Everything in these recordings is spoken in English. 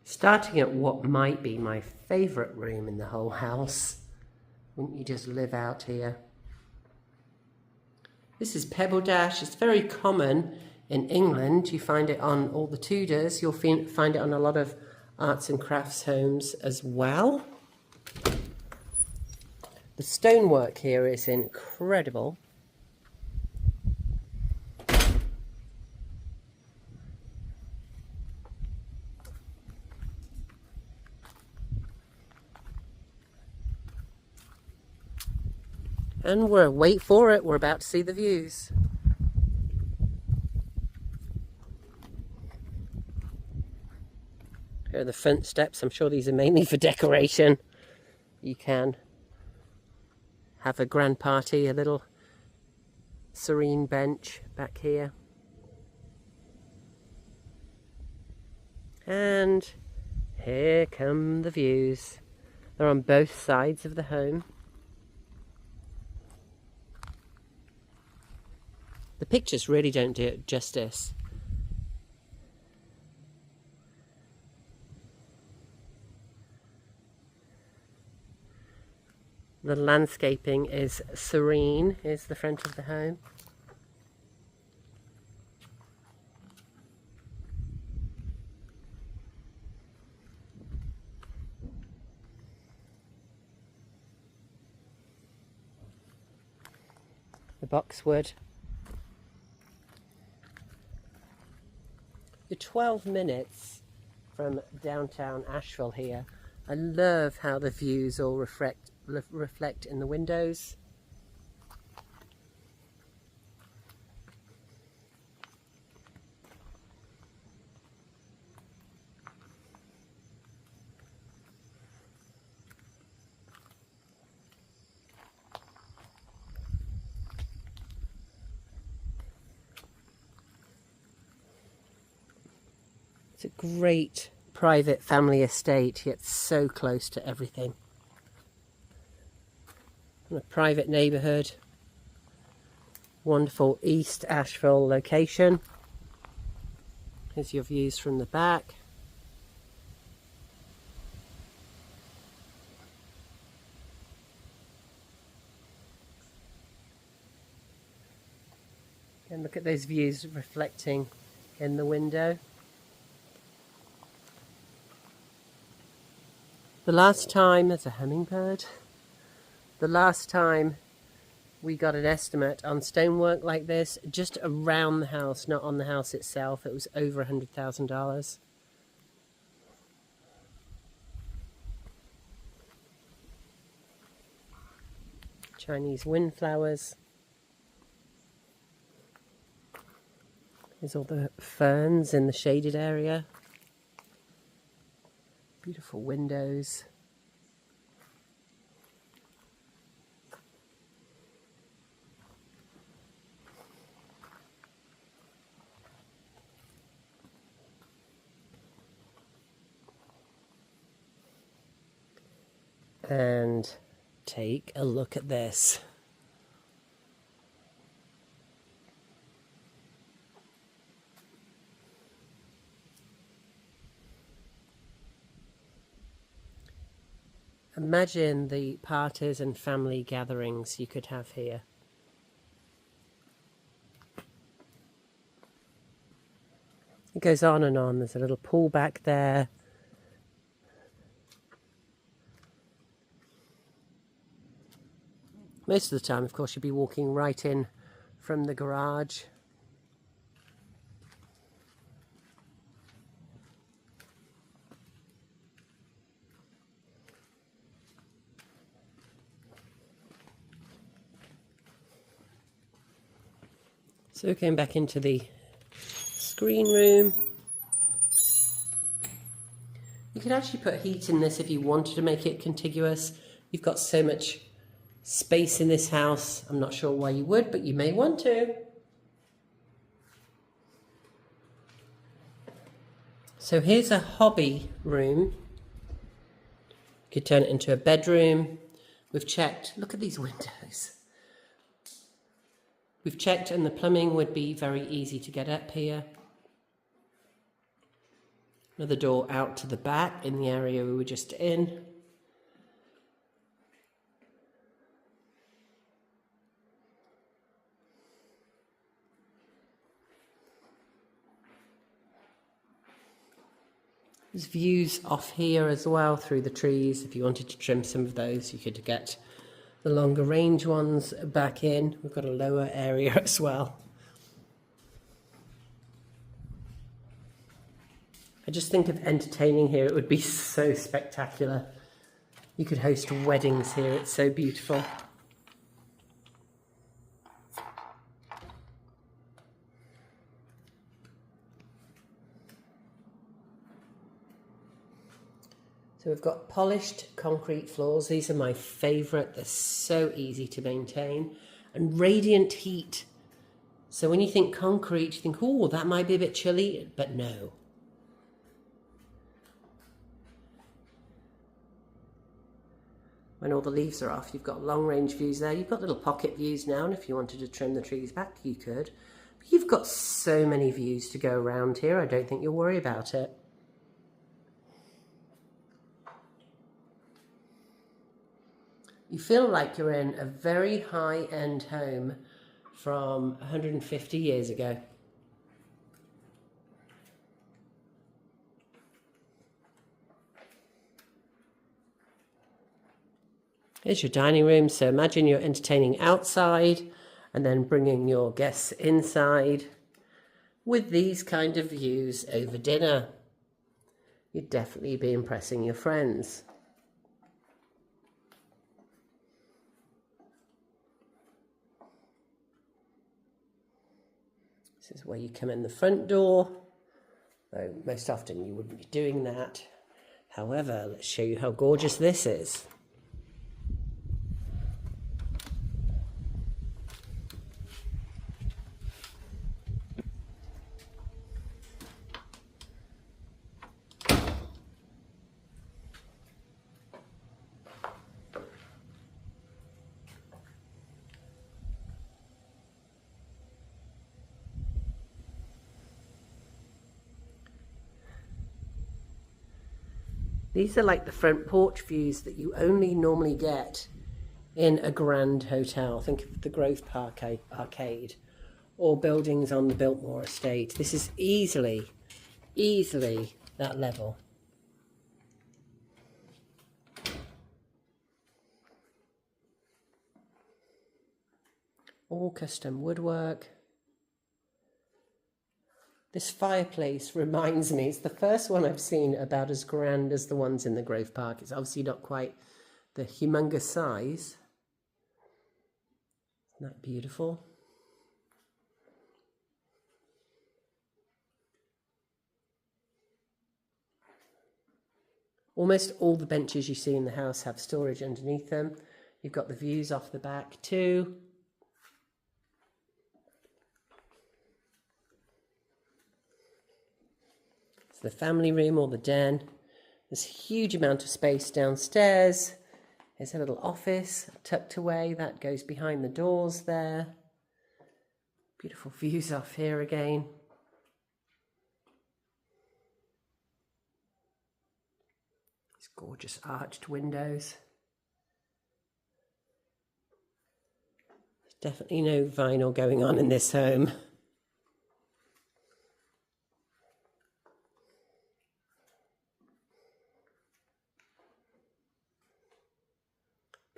Starting at what might be my favourite room in the whole house. Wouldn't you just live out here? This is Pebble Dash. It's very common in England. You find it on all the Tudors. You'll find it on a lot of arts and crafts homes as well. The stonework here is incredible. And wait for it, we're about to see the views. Here are the front steps. I'm sure these are mainly for decoration. You can have a grand party, a little serene bench back here. And here come the views. They're on both sides of the home. The pictures really don't do it justice. The landscaping is serene. Here's the front of the home. The boxwood. You're 12 minutes from downtown Asheville here. I love how the views all reflect in the windows. It's a great private family estate, yet so close to everything. In a private neighbourhood. Wonderful East Asheville location. Here's your views from the back. And look at those views reflecting in the window. The last time, there's a hummingbird. The last time we got an estimate on stonework like this, just around the house, not on the house itself, it was over $100,000. Chinese windflowers. There's all the ferns in the shaded area. Beautiful windows. And take a look at this. Imagine the parties and family gatherings you could have here. It goes on and on. There's a little pool back there. Most of the time, of course, you'll be walking right in from the garage. So going back into the screen room. You could actually put heat in this if you wanted to make it contiguous. You've got so much space in this house. I'm not sure why you would, but you may want to. So here's a hobby room. You could turn it into a bedroom. We've checked, look at these windows. We've checked and the plumbing would be very easy to get up here. Another door out to the back in the area we were just in. There's views off here as well through the trees. If you wanted to trim some of those, you could get the longer range ones back in. We've got a lower area as well. I just think of entertaining here, it would be so spectacular. You could host weddings here, it's so beautiful. So we've got polished concrete floors. These are my favourite. They're so easy to maintain. And radiant heat. So when you think concrete, you think, oh, that might be a bit chilly, but no. When all the leaves are off, you've got long range views there. You've got little pocket views now, and if you wanted to trim the trees back, you could. But you've got so many views to go around here, I don't think you'll worry about it. You feel like you're in a very high-end home from 150 years ago. Here's your dining room. So imagine you're entertaining outside and then bringing your guests inside with these kind of views over dinner. You'd definitely be impressing your friends. This is where you come in the front door, though most often you wouldn't be doing that. However, let's show you how gorgeous this is. These are like the front porch views that you only normally get in a grand hotel. Think of the Grove Park Arcade or buildings on the Biltmore estate. This is easily that level. All custom woodwork. This fireplace reminds me, it's the first one I've seen about as grand as the ones in the Grove Park. It's obviously not quite the humongous size. Isn't that beautiful? Almost all the benches you see in the house have storage underneath them. You've got the views off the back too. The family room or the den. There's a huge amount of space downstairs. There's a little office tucked away that goes behind the doors there. Beautiful views off here again. These gorgeous arched windows. There's definitely no vinyl going on in this home.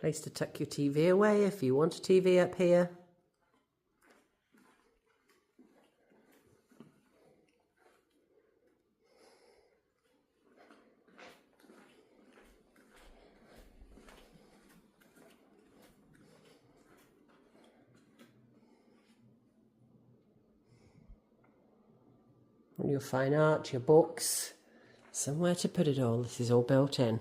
Place to tuck your TV away if you want a TV up here. And your fine art, your books, somewhere to put it all. This is all built in.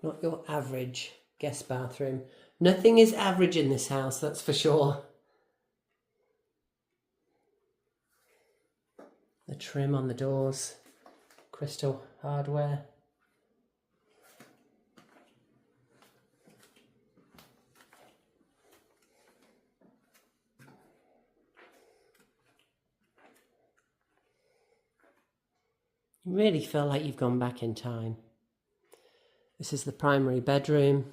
Not your average guest bathroom. Nothing is average in this house, that's for sure. The trim on the doors, crystal hardware. You really feel like you've gone back in time. This is the primary bedroom.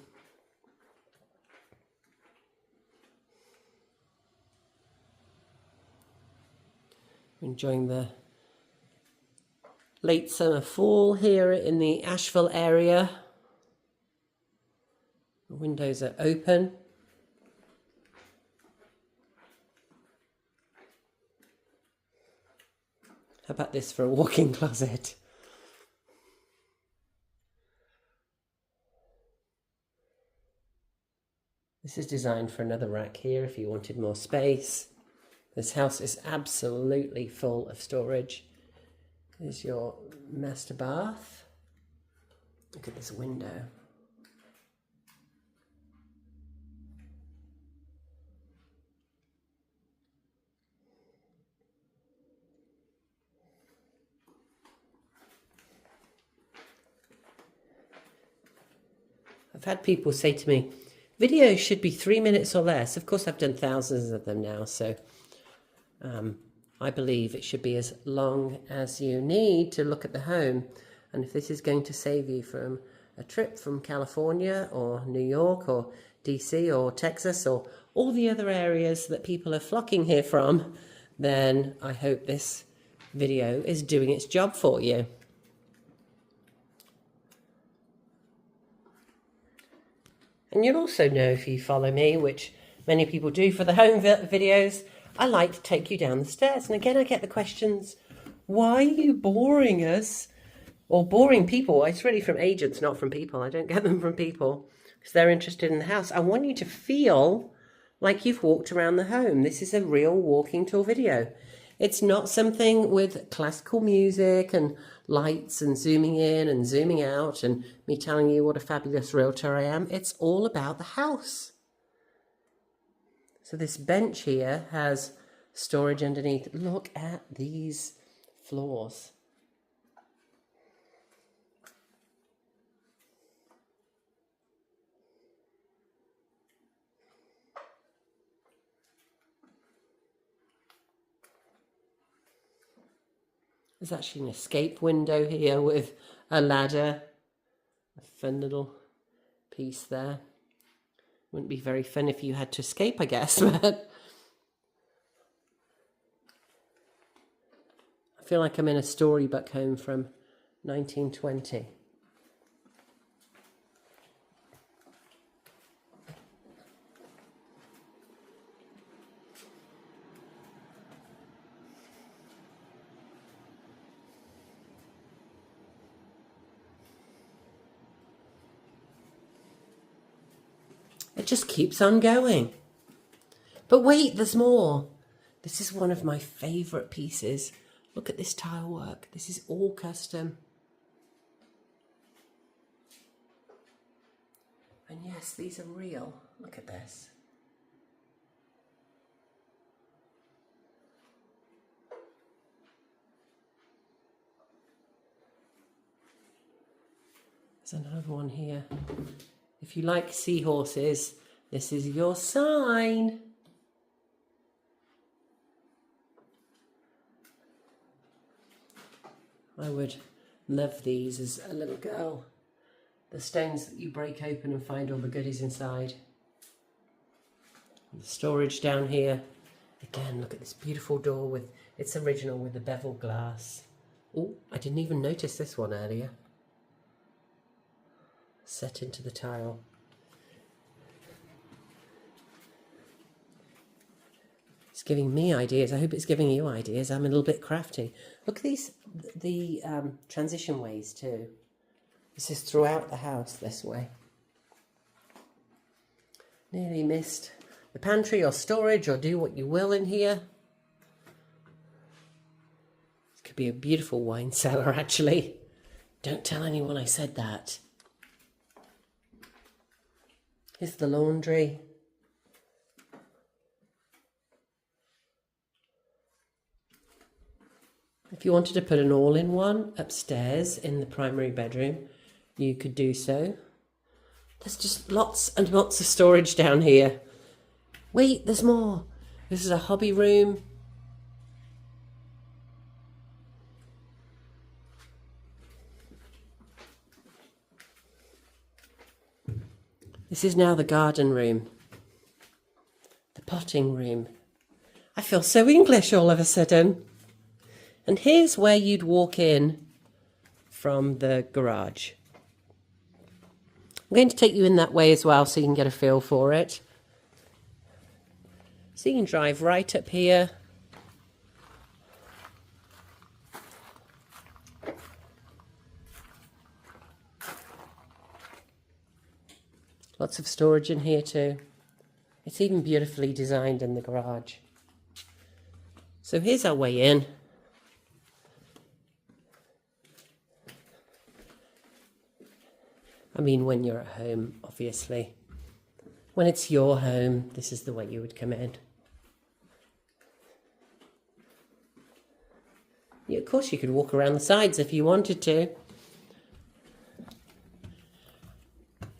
Enjoying the late summer fall here in the Asheville area. The windows are open. How about this for a walk-in closet? This is designed for another rack here if you wanted more space. This house is absolutely full of storage. Here's your master bath. Look at this window. I've had people say to me, videos should be 3 minutes or less. Of course, I've done thousands of them now, so I believe it should be as long as you need to look at the home. And if this is going to save you from a trip from California or New York or DC or Texas or all the other areas that people are flocking here from, then I hope this video is doing its job for you. And you'll also know if you follow me, which many people do for the home videos, I like to take you down the stairs. And again, I get the questions, why are you boring us? Or boring people. It's really from agents, not from people. I don't get them from people because they're interested in the house. I want you to feel like you've walked around the home. This is a real walking tour video. It's not something with classical music and lights and zooming in and zooming out and me telling you what a fabulous realtor I am. It's all about the house. So this bench here has storage underneath. Look at these floors. There's actually an escape window here with a ladder. A fun little piece there. Wouldn't be very fun if you had to escape, I guess, but I feel like I'm in a storybook home from 1920. It just keeps on going. But wait, there's more. This is one of my favourite pieces. Look at this tile work. This is all custom. And yes, these are real. Look at this. There's another one here. If you like seahorses, this is your sign. I would love these as a little girl. The stones that you break open and find all the goodies inside. And the storage down here. Again, look at this beautiful door with, it's original with the bevel glass. Oh, I didn't even notice this one earlier. Set into the tile. It's giving me ideas. I hope it's giving you ideas. I'm a little bit crafty. Look at these, the transition ways too. This is throughout the house this way. Nearly missed the pantry or storage or do what you will in here. This could be a beautiful wine cellar actually. Don't tell anyone I said that. Here's the laundry. If you wanted to put an all-in-one upstairs in the primary bedroom, you could do so. There's just lots and lots of storage down here. Wait, there's more. This is a hobby room. This is now the garden room, the potting room. I feel so English all of a sudden. And here's where you'd walk in from the garage. I'm going to take you in that way as well so you can get a feel for it. So you can drive right up here. Lots of storage in here too. It's even beautifully designed in the garage. So here's our way in. I mean, when you're at home, obviously. When it's your home, this is the way you would come in. Yeah, of course, you could walk around the sides if you wanted to.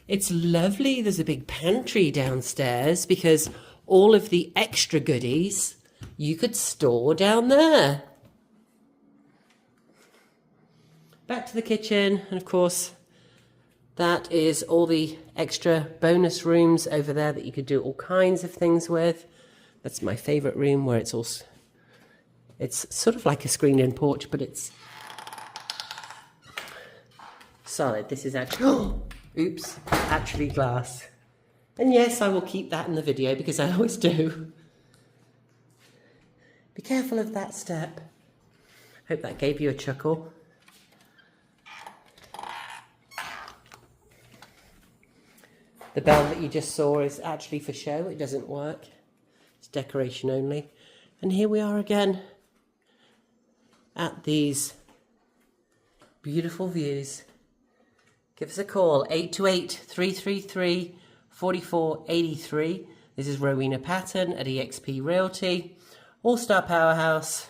It's lovely. There's a big pantry downstairs because all of the extra goodies you could store down there. Back to the kitchen, and of course, that is all the extra bonus rooms over there that you could do all kinds of things with. That's my favourite room, where it's sort of like a screened-in porch, but it's solid. This is actually, oops, actually glass. And yes, I will keep that in the video because I always do. Be careful of that step. Hope that gave you a chuckle. The bell that you just saw is actually for show. It doesn't work. It's decoration only. And here we are again at these beautiful views. Give us a call, 828-333-4483. This is Rowena Patton at eXp Realty. All-Star Powerhouse.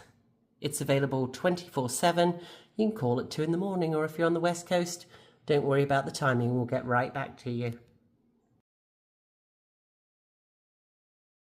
It's available 24/7. You can call at 2 in the morning, or if you're on the West Coast, don't worry about the timing. We'll get right back to you.